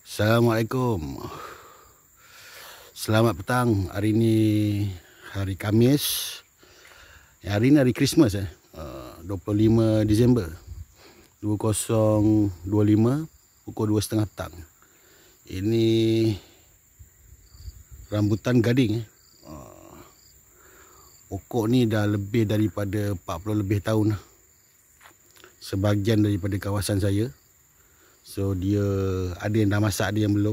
Assalamualaikum. Selamat petang. Hari ni hari Khamis. Hari ni hari Christmas 25 Disember 2025 pukul 2.30 petang. Ini rambutan gading. Pokok ni dah lebih daripada 40 lebih tahun. Sebahagian daripada kawasan saya. So dia ada yang dah masak, ada yang belum.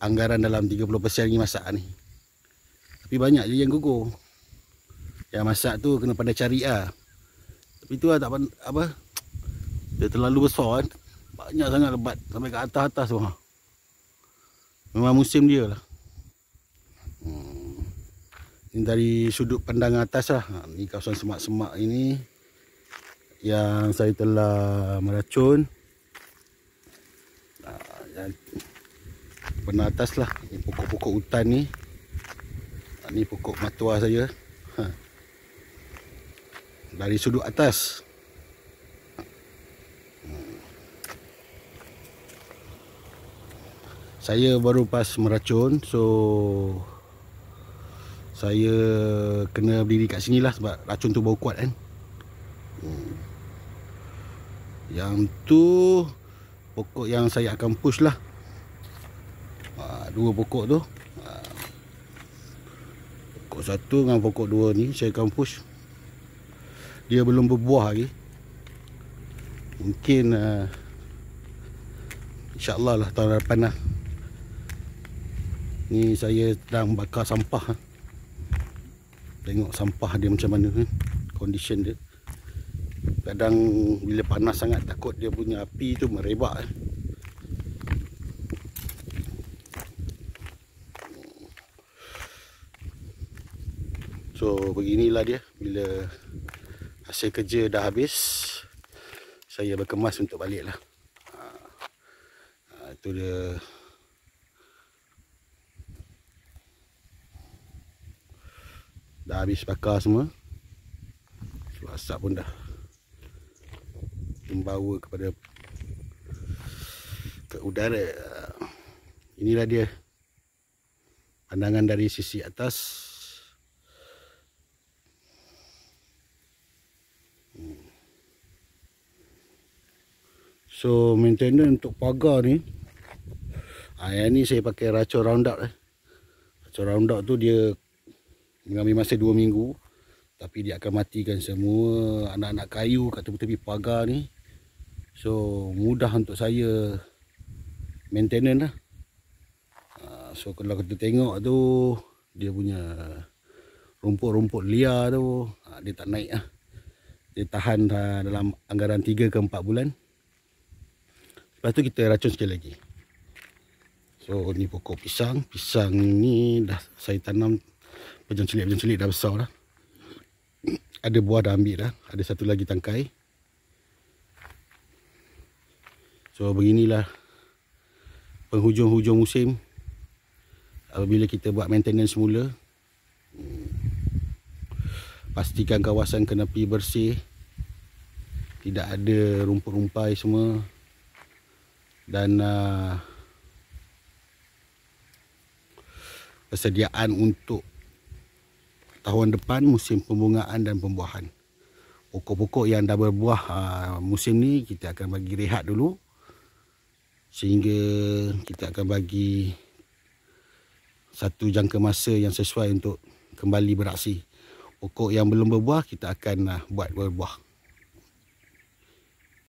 Anggaran dalam 30% ni masak ni. Tapi banyak je yang gugur. Yang masak tu kena pandai cari lah. Tapi tu lah tak apa. Dia terlalu besar kan. Banyak sangat lebat sampai ke atas-atas tu. Memang musim dia lah. Ini dari sudut pandangan atas lah. Ni kawasan semak-semak ini yang saya telah meracun. Pernah atas lah. Ini pokok-pokok hutan ni. Ni pokok matua saya. Dari sudut atas. Saya baru pas meracun. So saya kena berdiri kat sini lah sebab racun tu bau kuat kan. Yang tu pokok yang saya akan push lah. Dua pokok tu. Pokok satu dengan pokok dua ni saya akan push. Dia belum berbuah lagi. Mungkin InsyaAllah lah tahun depan lah. Ni saya sedang bakar sampah. Tengok sampah dia macam mana kan. Condition dia. Kadang bila panas sangat takut dia punya api tu merebak. So beginilah dia. Bila hasil kerja dah habis, saya berkemas untuk balik lah. Itu dia. Dah habis bakar semua. So, asap pun dah membawa kepada ke udara. Inilah dia pandangan dari sisi atas. So maintenance untuk pagar ni, yang ni saya pakai racun Roundup. Racun Roundup tu dia mengambil masa 2 minggu. Tapi dia akan matikan semua anak-anak kayu kat tepi-tepi pagar ni. So mudah untuk saya maintenance lah. So kalau kita tengok tu, dia punya rumput-rumput liar tu, dia tak naik lah. Dia tahan dalam anggaran 3 ke 4 bulan. Lepas tu kita racun sekali lagi. So ni pokok pisang. Pisang ni dah saya tanam pejancelik dah besar dah. Ada buah dah ambil dah. Ada satu lagi tangkai. So beginilah penghujung-hujung musim. Apabila kita buat maintenance semula, pastikan kawasan kenapi bersih. Tidak ada rumput-rumpai semua. Dan persediaan untuk tahun depan musim pembungaan dan pembuahan. Pokok-pokok yang dah berbuah musim ni kita akan bagi rehat dulu. Sehingga kita akan bagi satu jangka masa yang sesuai untuk kembali beraksi. Pokok yang belum berbuah kita akan buat berbuah.